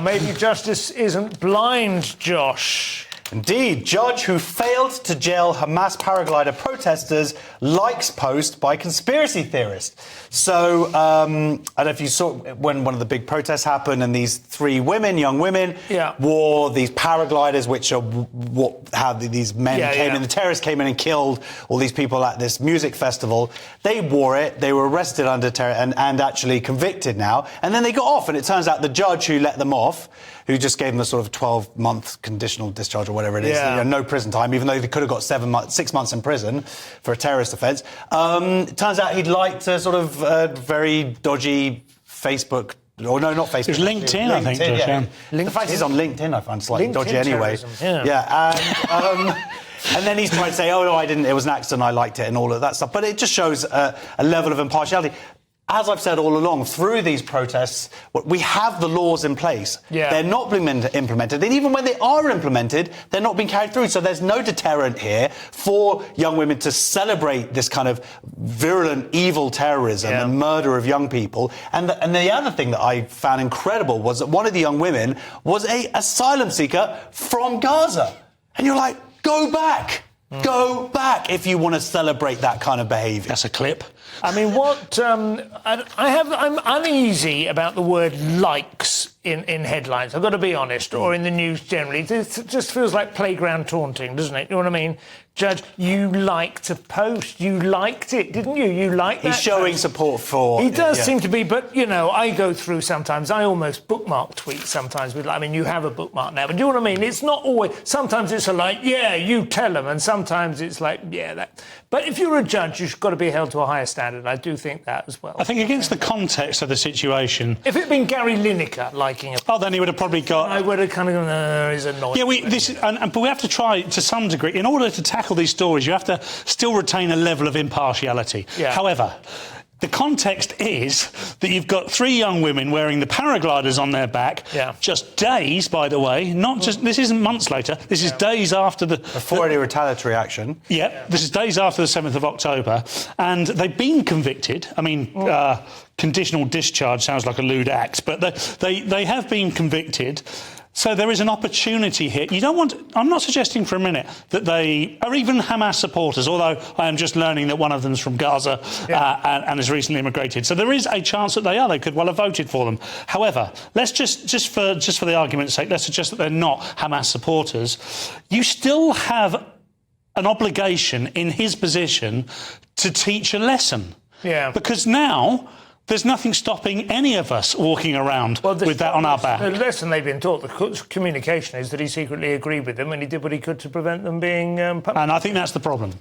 Maybe justice isn't blind, Josh. Indeed, judge who failed to jail Hamas paraglider protesters likes post by conspiracy theorist. So, I don't know if you saw when one of the big protests happened and these three women, young women, wore these paragliders, which are how these men came in, the terrorists came in and killed all these people at this music festival. They wore it, they were arrested under terror and actually convicted now. And then they got off, and it turns out the judge who let them off, who just gave them a sort of 12-month conditional discharge or whatever it is, no prison time, even though they could have got 6 months in prison for a terrorist offence. Turns out he'd liked a sort of very dodgy Facebook, or no, not Facebook. It was LinkedIn, I think. The fact he's on LinkedIn, I find slightly dodgy anyway. And then he's trying to say, oh, no, I didn't, it was an accident, I liked it, and all of that stuff. But it just shows a level of impartiality. As I've said all along, through these protests, we have the laws in place. They're not being implemented. And even when they are implemented, they're not being carried through. So there's no deterrent here for young women to celebrate this kind of virulent, evil terrorism and murder of young people. And the other thing that I found incredible was that one of the young women was an asylum seeker from Gaza. And you're like, go back. Go back if you want to celebrate that kind of behaviour. That's a clip. I mean, I'm uneasy about the word likes in headlines, I've got to be honest, or in the news generally. It just feels like playground taunting, doesn't it? You know what I mean? Judge, you like to post. You liked it, didn't you? You liked that. He's showing support for... He does seem to be, but, you know, I go through sometimes, I almost bookmark tweets sometimes. I mean, you have a bookmark now, but do you know what I mean? It's not always... Sometimes it's like, yeah, you tell them, and sometimes it's like, yeah, that... But if you're a judge, you've got to be held to a higher standard. I do think that as well. I think against the context of the situation... If it'd been Gary Lineker liking it... Oh, then he would have probably got... I would have kind of gone, he's annoying. Yeah, but we have to try, to some degree, in order to tackle these stories, you have to still retain a level of impartiality. However, the context is that you've got three young women wearing the paragliders on their back, just days, by the way, not just... This isn't months later, this is days after the... Before any retaliatory action. This is days after the 7th of October, and they've been convicted. I mean, conditional discharge sounds like a lewd act, but they have been convicted. So there is an opportunity here. You don't want... I'm not suggesting for a minute that they are even Hamas supporters, although I am just learning that one of them's from Gaza and has recently immigrated. So there is a chance that they are. They could well have voted for them. However, let's just for the argument's sake, let's suggest that they're not Hamas supporters. You still have an obligation in his position to teach a lesson. Because now... There's nothing stopping any of us walking around with that on our back. The lesson they've been taught, the communication, is that he secretly agreed with them and he did what he could to prevent them being... And I think that's the problem.